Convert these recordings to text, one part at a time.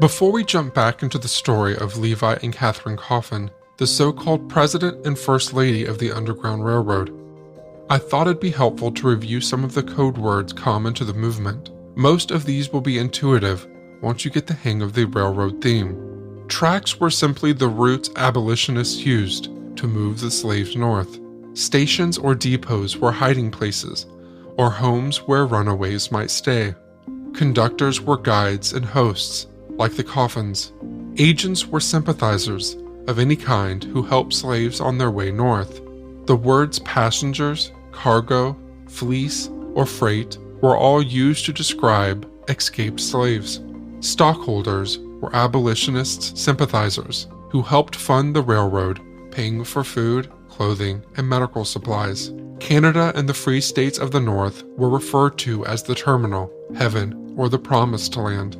Before we jump back into the story of Levi and Catharine Coffin, the so-called President and First Lady of the Underground Railroad, I thought it'd be helpful to review some of the code words common to the movement. Most of these will be intuitive once you get the hang of the railroad theme. Tracks were simply the routes abolitionists used to move the slaves north. Stations or depots were hiding places, or homes where runaways might stay. Conductors were guides and hosts, like the Coffins. Agents were sympathizers of any kind who helped slaves on their way north. The words passengers, cargo, fleece, or freight were all used to describe escaped slaves. Stockholders were abolitionists' sympathizers who helped fund the railroad, paying for food, clothing, and medical supplies. Canada and the free states of the North were referred to as the terminal, heaven, or the promised land.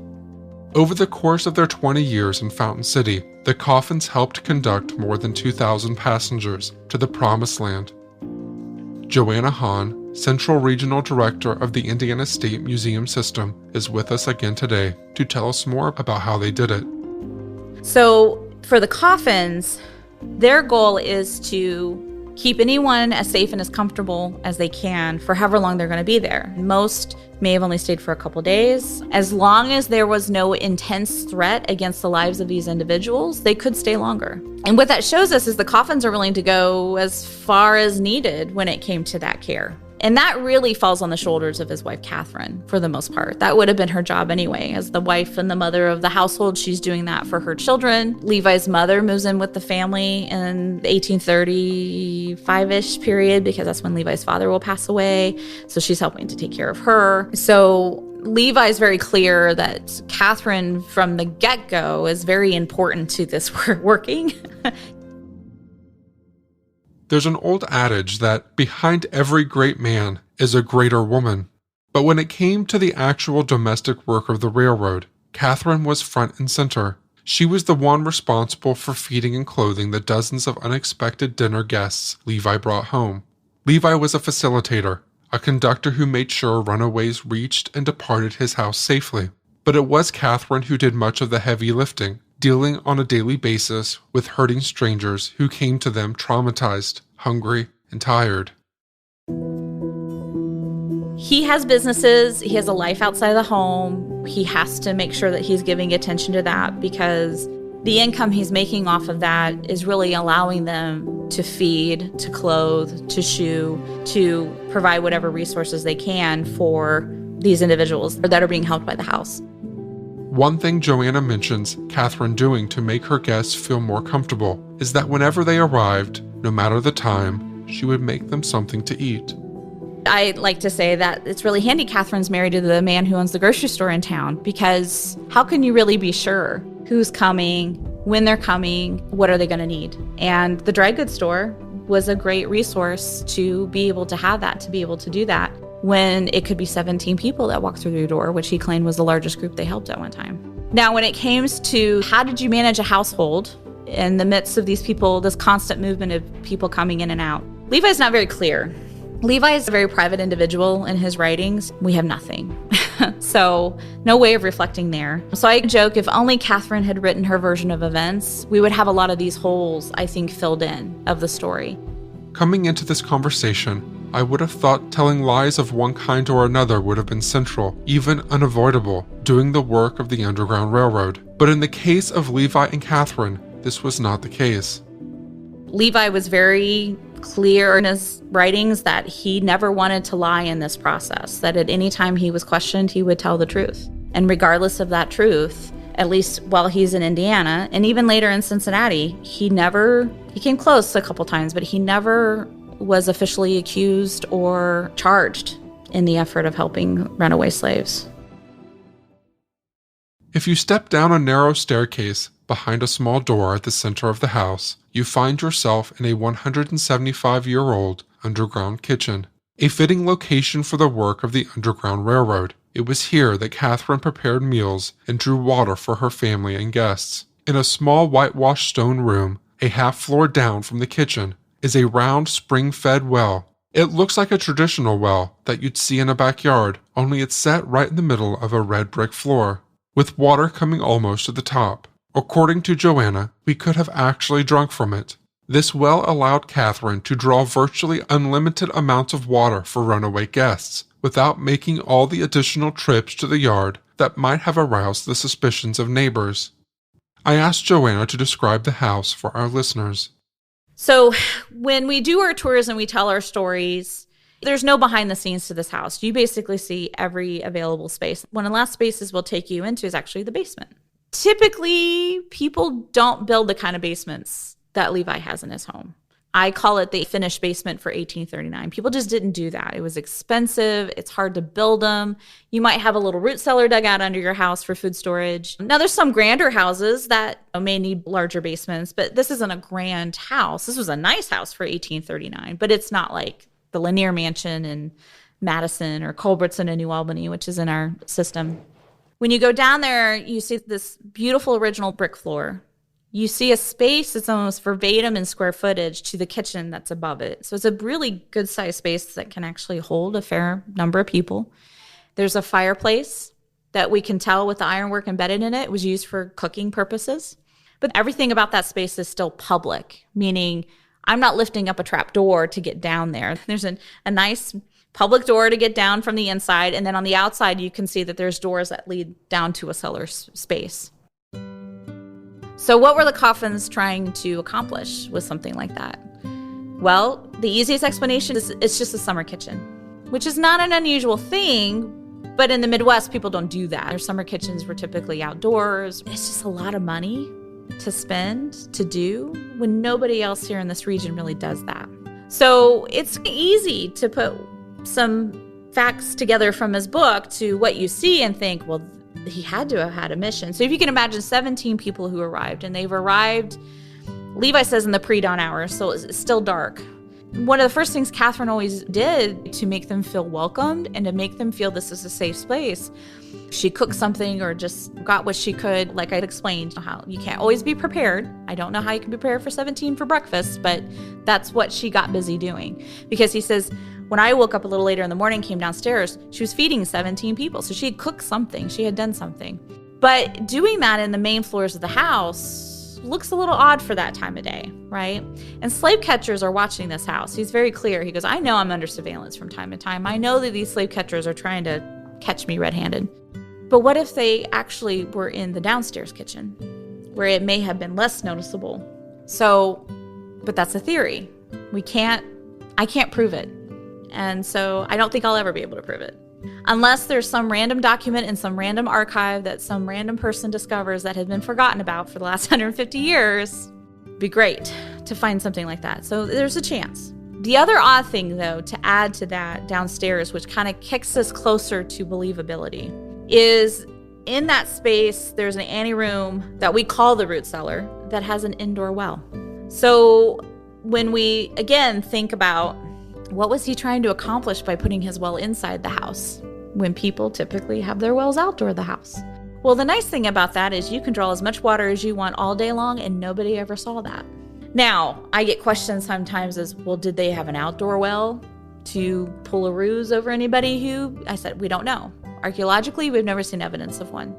Over the course of their 20 years in Fountain City, the Coffins helped conduct more than 2,000 passengers to the Promised Land. Joanna Hahn, Central Regional Director of the Indiana State Museum System, is with us again today to tell us more about how they did it. So, for the Coffins, their goal is to keep anyone as safe and as comfortable as they can for however long they're going to be there. Most may have only stayed for a couple days. As long as there was no intense threat against the lives of these individuals, they could stay longer. And what that shows us is the Coffins are willing to go as far as needed when it came to that care. And that really falls on the shoulders of his wife, Catharine, for the most part. That would have been her job anyway. As the wife and the mother of the household, she's doing that for her children. Levi's mother moves in with the family in the 1835-ish period because that's when Levi's father will pass away. So she's helping to take care of her. So Levi's very clear that Catharine, from the get-go, is very important to this working. There's an old adage that behind every great man is a greater woman. But when it came to the actual domestic work of the railroad, Catharine was front and center. She was the one responsible for feeding and clothing the dozens of unexpected dinner guests Levi brought home. Levi was a facilitator, a conductor who made sure runaways reached and departed his house safely. But it was Catharine who did much of the heavy lifting, dealing on a daily basis with hurting strangers who came to them traumatized, hungry, and tired. He has businesses, he has a life outside the home. He has to make sure that he's giving attention to that because the income he's making off of that is really allowing them to feed, to clothe, to shoe, to provide whatever resources they can for these individuals that are being helped by the house. One thing Joanna mentions Catharine doing to make her guests feel more comfortable is that whenever they arrived, no matter the time, she would make them something to eat. I like to say that it's really handy Catharine's married to the man who owns the grocery store in town because how can you really be sure who's coming, when they're coming, what are they going to need? And the dry goods store was a great resource to be able to have that, to be able to do that, when it could be 17 people that walked through the door, which he claimed was the largest group they helped at one time. Now, when it came to how did you manage a household in the midst of these people, this constant movement of people coming in and out, Levi's not very clear. Levi is a very private individual in his writings. We have nothing. So no way of reflecting there. So I joke if only Catharine had written her version of events, we would have a lot of these holes, I think, filled in of the story. Coming into this conversation, I would have thought telling lies of one kind or another would have been central, even unavoidable, doing the work of the Underground Railroad. But in the case of Levi and Catharine, this was not the case. Levi was very clear in his writings that he never wanted to lie in this process, that at any time he was questioned, he would tell the truth. And regardless of that truth, at least while he's in Indiana, and even later in Cincinnati, he came close a couple times, but he never was officially accused or charged in the effort of helping runaway slaves. If you step down a narrow staircase behind a small door at the center of the house, you find yourself in a 175-year-old underground kitchen, a fitting location for the work of the Underground Railroad. It was here that Catharine prepared meals and drew water for her family and guests. In a small whitewashed stone room, a half-floor down from the kitchen, is a round spring-fed well. It looks like a traditional well that you'd see in a backyard, only it's set right in the middle of a red brick floor. with water coming almost to the top. According to Joanna, we could have actually drunk from it. This well allowed Catharine to draw virtually unlimited amounts of water for runaway guests, without making all the additional trips to the yard that might have aroused the suspicions of neighbors. I asked Joanna to describe the house for our listeners. So when we do our tours and we tell our stories, there's no behind the scenes to this house. You basically see every available space. One of the last spaces we'll take you into is actually the basement. Typically, people don't build the kind of basements that Levi has in his home. I call it the finished basement for 1839. People just didn't do that. It was expensive. It's hard to build them. You might have a little root cellar dug out under your house for food storage. Now, there's some grander houses that may need larger basements, but this isn't a grand house. This was a nice house for 1839, but it's not like the Lanier Mansion in Madison or Culbertson in New Albany, which is in our system. When you go down there, you see this beautiful original brick floor. You see a space that's almost verbatim in square footage to the kitchen that's above it. So it's a really good sized space that can actually hold a fair number of people. There's a fireplace that we can tell with the ironwork embedded in it was used for cooking purposes. But everything about that space is still public, meaning I'm not lifting up a trap door to get down there. There's a nice public door to get down from the inside. And then on the outside, you can see that there's doors that lead down to a cellar space. So what were the Coffins trying to accomplish with something like that? Well, the easiest explanation is it's just a summer kitchen, which is not an unusual thing, but in the Midwest, people don't do that. Their summer kitchens were typically outdoors. It's just a lot of money to spend, to do, when nobody else here in this region really does that. So it's easy to put some facts together from his book to what you see and think, well, he had to have had a mission. So if you can imagine 17 people who arrived, and they've arrived, Levi says, in the pre-dawn hours, so it's still dark. One of the first things Catharine always did to make them feel welcomed and to make them feel this is a safe space, she cooked something or just got what she could. Like I explained, how you can't always be prepared. I don't know how you can prepare for 17 for breakfast, but that's what she got busy doing. Because he says, when I woke up a little later in the morning, came downstairs, she was feeding 17 people. So she had cooked something. She had done something. But doing that in the main floors of the house looks a little odd for that time of day, right? And slave catchers are watching this house. He's very clear. He goes, I know I'm under surveillance from time to time. I know that these slave catchers are trying to catch me red-handed. But what if they actually were in the downstairs kitchen, where it may have been less noticeable? So, but that's a theory. I can't prove it. And so I don't think I'll ever be able to prove it. Unless there's some random document in some random archive that some random person discovers that has been forgotten about for the last 150 years. It'd be great to find something like that. So there's a chance. The other odd thing, though, to add to that downstairs, which kind of kicks us closer to believability, is in that space, there's an anteroom that we call the root cellar that has an indoor well. So when we, again, think about what was he trying to accomplish by putting his well inside the house when people typically have their wells outdoor the house? Well, the nice thing about that is you can draw as much water as you want all day long, and nobody ever saw that. Now, I get questions sometimes as, well, did they have an outdoor well to pull a ruse over anybody who? I said, we don't know. Archaeologically, we've never seen evidence of one.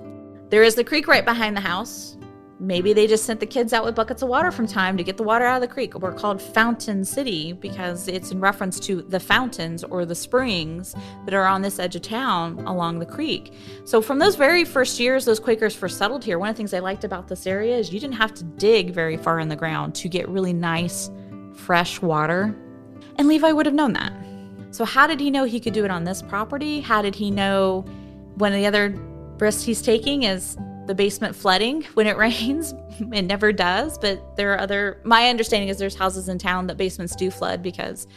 There is the creek right behind the house. Maybe they just sent the kids out with buckets of water from time to get the water out of the creek. We're called Fountain City because it's in reference to the fountains or the springs that are on this edge of town along the creek. So from those very first years those Quakers first settled here, one of the things they liked about this area is you didn't have to dig very far in the ground to get really nice, fresh water. And Levi would have known that. So how did he know he could do it on this property? How did he know one of the other risks he's taking is the basement flooding when it rains? It never does, but there are my understanding is there's houses in town that basements do flood because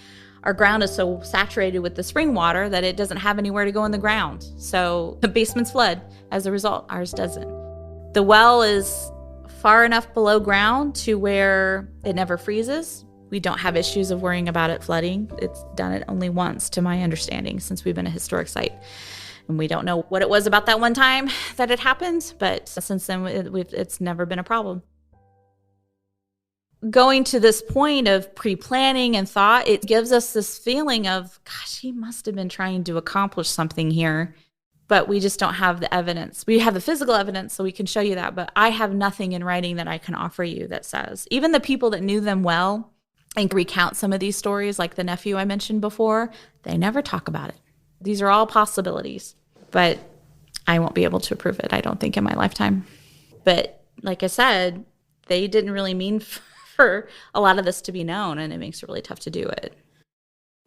our ground is so saturated with the spring water that it doesn't have anywhere to go in the ground. So the basements flood as a result. Ours doesn't. The well is far enough below ground to where it never freezes. We don't have issues of worrying about it flooding. It's done it only once, to my understanding, since we've been a historic site. And we don't know what it was about that one time that it happened, but since then, it's never been a problem. Going to this point of pre-planning and thought, it gives us this feeling of, gosh, he must have been trying to accomplish something here. but we just don't have the evidence. We have the physical evidence, so we can show you that, but I have nothing in writing that I can offer you that says, even the people that knew them well and recount some of these stories, like the nephew I mentioned before, they never talk about it. These are all possibilities, but I won't be able to prove it, I don't think, in my lifetime. But like I said, they didn't really mean for a lot of this to be known, and it makes it really tough to do it.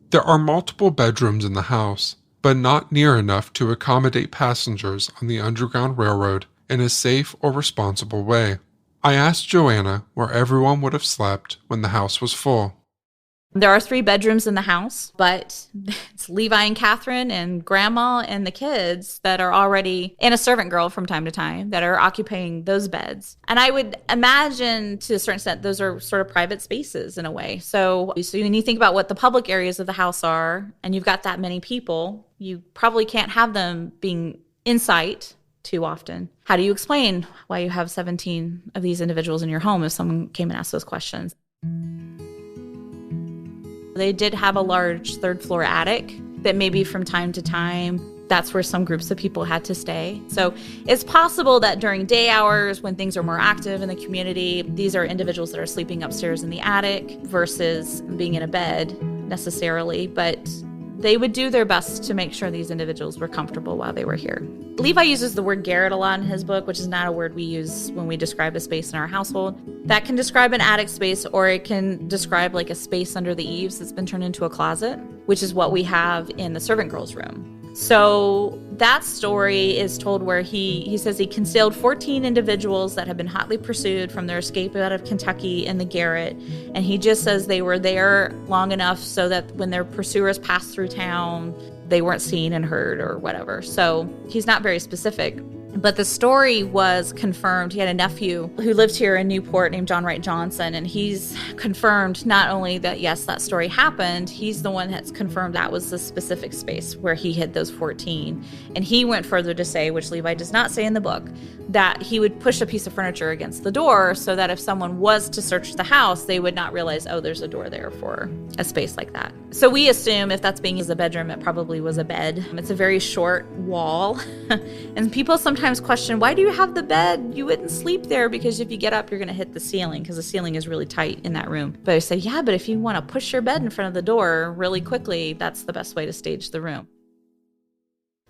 There are multiple bedrooms in the house, but not near enough to accommodate passengers on the Underground Railroad in a safe or responsible way. I asked Joanna where everyone would have slept when the house was full. There are 3 bedrooms in the house, but it's Levi and Catharine and Grandma and the kids that are already, and a servant girl from time to time, that are occupying those beds. And I would imagine, to a certain extent, those are sort of private spaces in a way. So when you think about what the public areas of the house are, and you've got that many people, you probably can't have them being in sight too often. How do you explain why you have 17 of these individuals in your home if someone came and asked those questions? They did have a large 3rd floor attic that maybe from time to time, that's where some groups of people had to stay. So it's possible that during day hours, when things are more active in the community, these are individuals that are sleeping upstairs in the attic versus being in a bed necessarily, but they would do their best to make sure these individuals were comfortable while they were here. Levi uses the word garret a lot in his book, which is not a word we use when we describe a space in our household. That can describe an attic space, or it can describe like a space under the eaves that's been turned into a closet, which is what we have in the servant girl's room. So that story is told where he says he concealed 14 individuals that have been hotly pursued from their escape out of Kentucky in the garret. And he just says they were there long enough so that when their pursuers passed through town, they weren't seen and heard or whatever. So he's not very specific. But the story was confirmed. He had a nephew who lived here in Newport named John Wright Johnson, and he's confirmed not only that, yes, that story happened, he's the one that's confirmed that was the specific space where he hid those 14. And he went further to say, which Levi does not say in the book, that he would push a piece of furniture against the door so that if someone was to search the house, they would not realize, oh, there's a door there for a space like that. So we assume if that's being used as a bedroom, it probably was a bed. It's a very short wall. And people sometimes question, why do you have the bed? You wouldn't sleep there because if you get up, you're going to hit the ceiling because the ceiling is really tight in that room. But I say, yeah, but if you want to push your bed in front of the door really quickly, that's the best way to stage the room.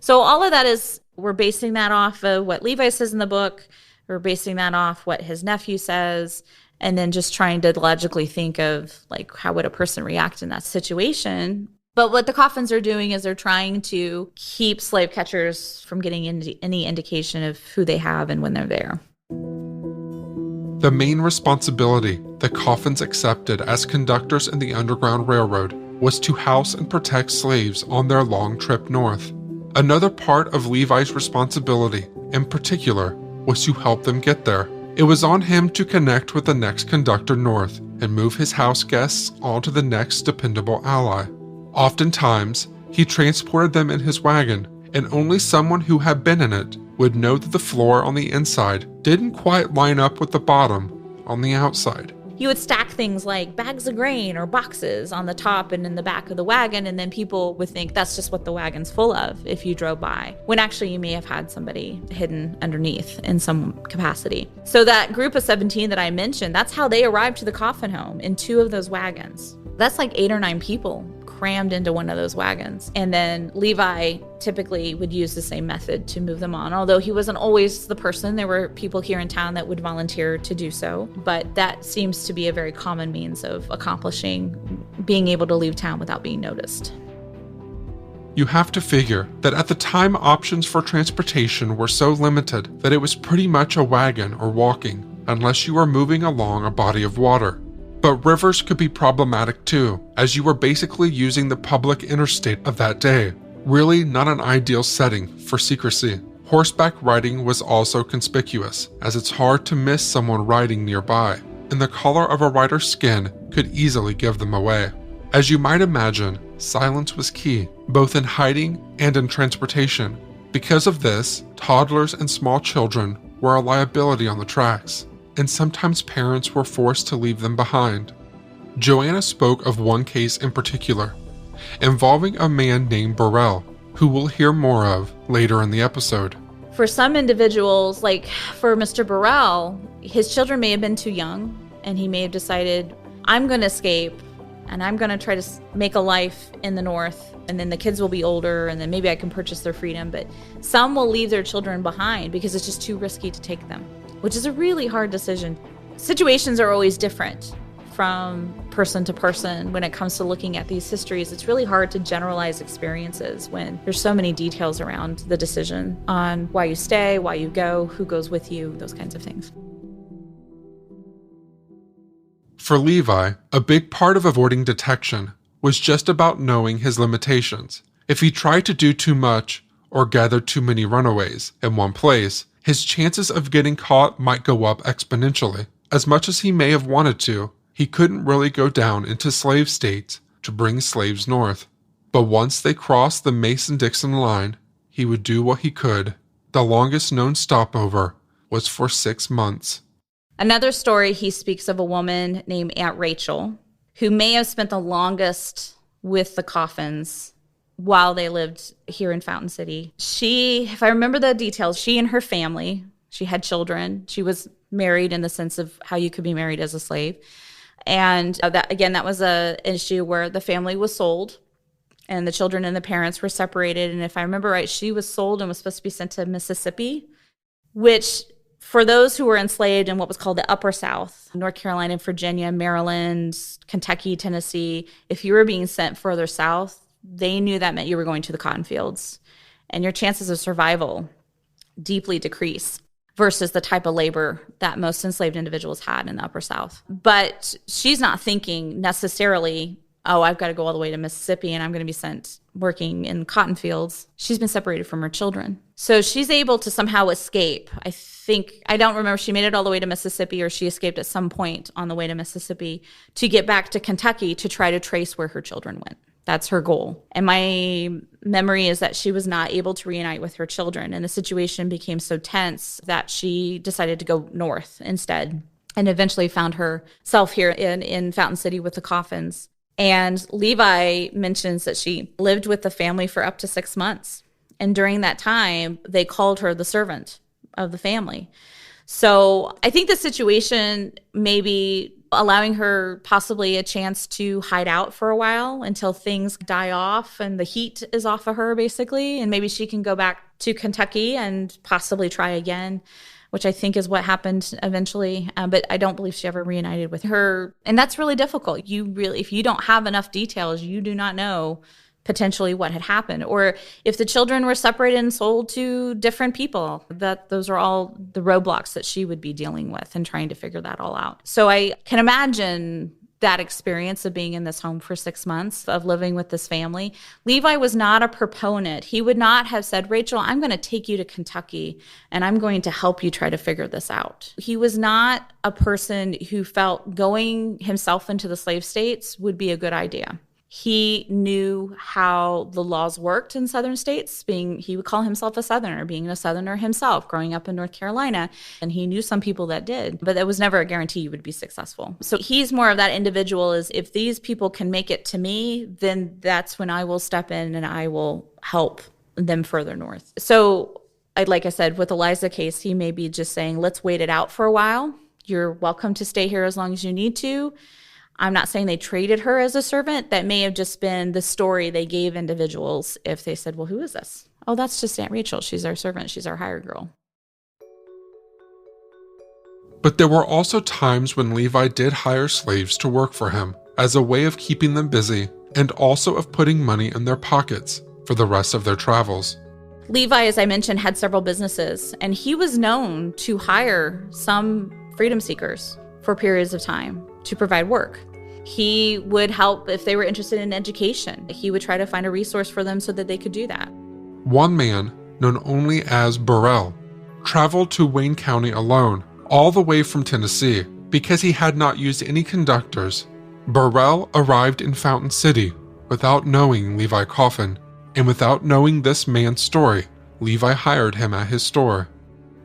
So all of that is, we're basing that off of what Levi says in the book. We're basing that off what his nephew says, and then just trying to logically think of, like, how would a person react in that situation? But what the Coffins are doing is they're trying to keep slave catchers from getting any indication of who they have and when they're there. The main responsibility the Coffins accepted as conductors in the Underground Railroad was to house and protect slaves on their long trip north. Another part of Levi's responsibility, in particular, was to help them get there. It was on him to connect with the next conductor north and move his house guests on to the next dependable ally. Oftentimes, he transported them in his wagon, and only someone who had been in it would know that the floor on the inside didn't quite line up with the bottom on the outside. He would stack things like bags of grain or boxes on the top and in the back of the wagon, and then people would think that's just what the wagon's full of if you drove by, when actually you may have had somebody hidden underneath in some capacity. So that group of 17 that I mentioned, that's how they arrived to the Coffin home, in 2 of those wagons. That's like 8 or 9 people crammed into one of those wagons. And then Levi typically would use the same method to move them on, although he wasn't always the person. There were people here in town that would volunteer to do so, but that seems to be a very common means of accomplishing being able to leave town without being noticed. You have to figure that at the time options for transportation were so limited that it was pretty much a wagon or walking, unless you were moving along a body of water. But rivers could be problematic too, as you were basically using the public interstate of that day. Really not an ideal setting for secrecy. Horseback riding was also conspicuous, as it's hard to miss someone riding nearby, and the color of a rider's skin could easily give them away. As you might imagine, silence was key, both in hiding and in transportation. Because of this, toddlers and small children were a liability on the tracks, and sometimes parents were forced to leave them behind. Joanna spoke of one case in particular, involving a man named Burrell, who we'll hear more of later in the episode. For some individuals, like for Mr. Burrell, his children may have been too young, and he may have decided, I'm going to escape, and I'm going to try to make a life in the North, and then the kids will be older, and then maybe I can purchase their freedom. But some will leave their children behind because it's just too risky to take them, which is a really hard decision. Situations are always different from person to person when it comes to looking at these histories. It's really hard to generalize experiences when there's so many details around the decision on why you stay, why you go, who goes with you, those kinds of things. For Levi, a big part of avoiding detection was just about knowing his limitations. If he tried to do too much or gathered too many runaways in one place, his chances of getting caught might go up exponentially. As much as he may have wanted to, he couldn't really go down into slave states to bring slaves north. But once they crossed the Mason-Dixon line, he would do what he could. The longest known stopover was for 6 months. Another story, he speaks of a woman named Aunt Rachel, who may have spent the longest with the Coffins while they lived here in Fountain City. She, if I remember the details, she and her family, she had children. She was married in the sense of how you could be married as a slave. And that was an issue where the family was sold and the children and the parents were separated. And if I remember right, she was sold and was supposed to be sent to Mississippi, which for those who were enslaved in what was called the Upper South, North Carolina, Virginia, Maryland, Kentucky, Tennessee, if you were being sent further south, they knew that meant you were going to the cotton fields. And your chances of survival deeply decrease versus the type of labor that most enslaved individuals had in the Upper South. But she's not thinking necessarily, oh, I've got to go all the way to Mississippi and I'm going to be sent working in cotton fields. She's been separated from her children. So she's able to somehow escape. I don't remember if she made it all the way to Mississippi or she escaped at some point on the way to Mississippi to get back to Kentucky to try to trace where her children went. That's her goal. And my memory is that she was not able to reunite with her children. And the situation became so tense that she decided to go north instead and eventually found herself here in Fountain City with the Coffins. And Levi mentions that she lived with the family for up to 6 months. And during that time, they called her the servant of the family. So I think the situation maybe allowing her possibly a chance to hide out for a while until things die off and the heat is off of her, basically. And maybe she can go back to Kentucky and possibly try again, which I think is what happened eventually. But I don't believe she ever reunited with her. And that's really difficult. If you don't have enough details, you do not know potentially what had happened. Or if the children were separated and sold to different people, those are all the roadblocks that she would be dealing with and trying to figure that all out. So I can imagine that experience of being in this home for 6 months, of living with this family. Levi was not a proponent. He would not have said, Rachel, I'm going to take you to Kentucky and I'm going to help you try to figure this out. He was not a person who felt going himself into the slave states would be a good idea. He knew how the laws worked in southern states, he would call himself a Southerner, being a Southerner himself, growing up in North Carolina. And he knew some people that did, but that was never a guarantee you would be successful. So he's more of that individual is if these people can make it to me, then that's when I will step in and I will help them further north. So like I said, with Eliza's case, he may be just saying, let's wait it out for a while. You're welcome to stay here as long as you need to. I'm not saying they traded her as a servant. That may have just been the story they gave individuals if they said, well, who is this? Oh, that's just Aunt Rachel. She's our servant. She's our hired girl. But there were also times when Levi did hire slaves to work for him as a way of keeping them busy and also of putting money in their pockets for the rest of their travels. Levi, as I mentioned, had several businesses, and he was known to hire some freedom seekers for periods of time to provide work. He would help if they were interested in education. He would try to find a resource for them so that they could do that. One man, known only as Burrell, traveled to Wayne County alone, all the way from Tennessee, because he had not used any conductors. Burrell arrived in Fountain City without knowing Levi Coffin, and without knowing this man's story, Levi hired him at his store.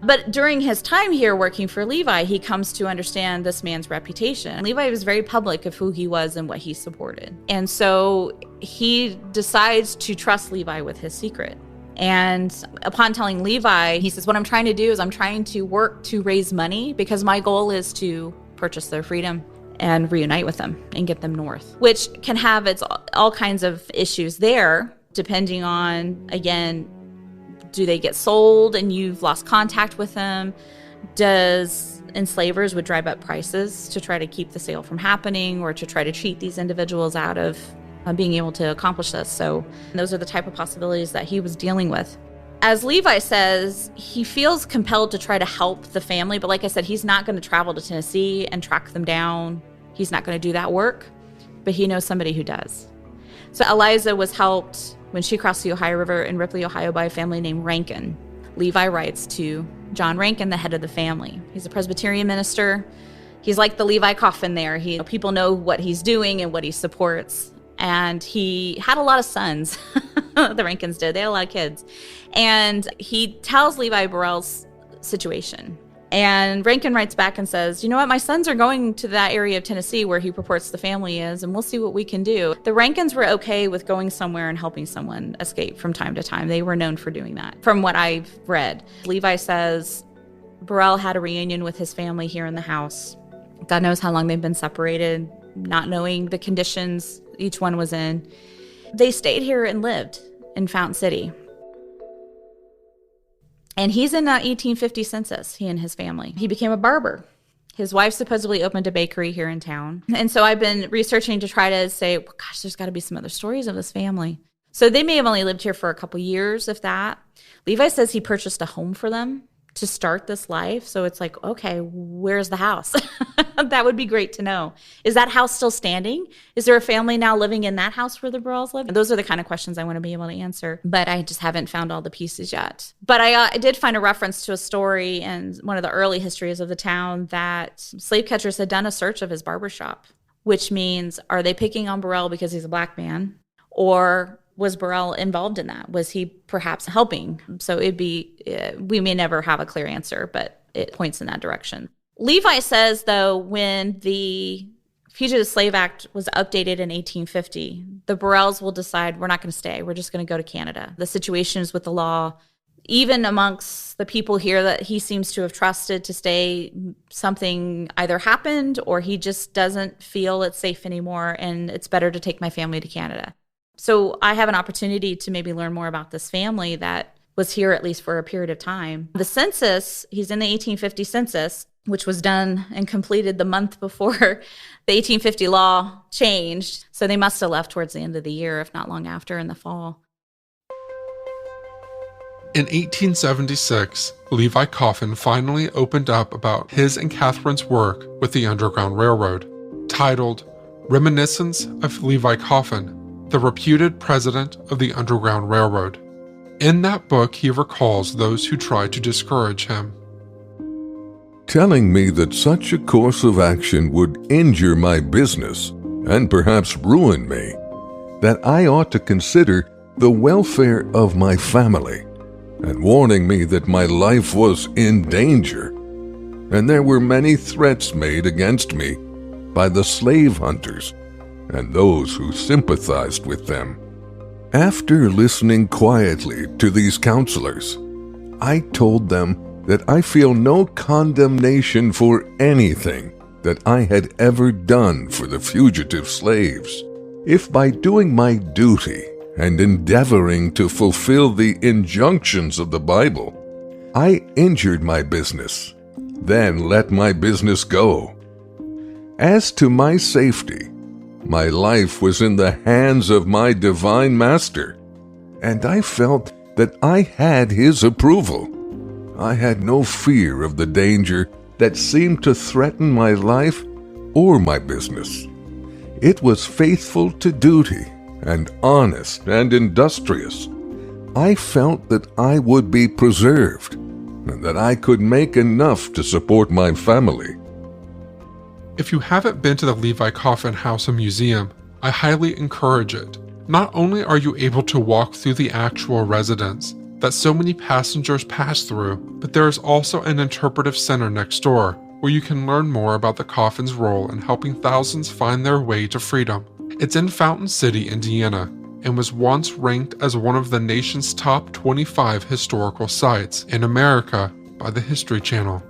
But during his time here working for Levi, he comes to understand this man's reputation. Levi was very public of who he was and what he supported. And so he decides to trust Levi with his secret. And upon telling Levi, he says, what I'm trying to do is I'm trying to work to raise money because my goal is to purchase their freedom and reunite with them and get them north, which can have all kinds of issues there, depending on, again, do they get sold and you've lost contact with them? Does enslavers would drive up prices to try to keep the sale from happening or to try to cheat these individuals out of being able to accomplish this? So those are the type of possibilities that he was dealing with. As Levi says, he feels compelled to try to help the family, but like I said, he's not going to travel to Tennessee and track them down. He's not going to do that work, but he knows somebody who does. So Eliza was helped when she crossed the Ohio River in Ripley, Ohio, by a family named Rankin. Levi writes to John Rankin, the head of the family. He's a Presbyterian minister. He's like the Levi Coffin there. People know what he's doing and what he supports. And he had a lot of sons. The Rankins did. They had a lot of kids. And he tells Levi Burrell's situation. And Rankin writes back and says, you know what, my sons are going to that area of Tennessee where he purports the family is, and we'll see what we can do. The Rankins were okay with going somewhere and helping someone escape from time to time. They were known for doing that, from what I've read. Levi says Burrell had a reunion with his family here in the house. God knows how long they've been separated, not knowing the conditions each one was in. They stayed here and lived in Fountain City. And he's in the 1850 census, he and his family. He became a barber. His wife supposedly opened a bakery here in town. And so I've been researching to try to say, well, gosh, there's got to be some other stories of this family. So they may have only lived here for a couple years, if that. Levi says he purchased a home for them to start this life. So it's like, okay, where's the house? That would be great to know. Is that house still standing? Is there a family now living in that house where the Burrells live? Those are the kind of questions I want to be able to answer, but I just haven't found all the pieces yet. But I did find a reference to a story in one of the early histories of the town that slave catchers had done a search of his barbershop, which means, are they picking on Burrell because he's a black man? Or was Burrell involved in that? Was he perhaps helping? So we may never have a clear answer, but it points in that direction. Levi says, though, when the Fugitive Slave Act was updated in 1850, the Burrells will decide, we're not going to stay. We're just going to go to Canada. The situations with the law, even amongst the people here that he seems to have trusted to stay, something either happened or he just doesn't feel it's safe anymore and it's better to take my family to Canada. So I have an opportunity to maybe learn more about this family that was here at least for a period of time. The census, he's in the 1850 census, which was done and completed the month before the 1850 law changed. So they must have left towards the end of the year, if not long after, in the fall. In 1876, Levi Coffin finally opened up about his and Catharine's work with the Underground Railroad. Titled Reminiscence of Levi Coffin, the reputed president of the Underground Railroad. In that book, he recalls those who tried to discourage him. Telling me that such a course of action would injure my business and perhaps ruin me, that I ought to consider the welfare of my family, and warning me that my life was in danger, and there were many threats made against me by the slave hunters and those who sympathized with them. After listening quietly to these counselors, I told them that I feel no condemnation for anything that I had ever done for the fugitive slaves. If by doing my duty and endeavoring to fulfill the injunctions of the Bible, I injured my business, then let my business go. As to my safety, my life was in the hands of my divine master, and I felt that I had his approval. I had no fear of the danger that seemed to threaten my life or my business. It was faithful to duty and honest and industrious. I felt that I would be preserved and that I could make enough to support my family. If you haven't been to the Levi Coffin House and Museum, I highly encourage it. Not only are you able to walk through the actual residence, that so many passengers pass through, but there is also an interpretive center next door where you can learn more about the Coffin's role in helping thousands find their way to freedom. It's in Fountain City, Indiana, and was once ranked as one of the nation's top 25 historical sites in America by the History Channel.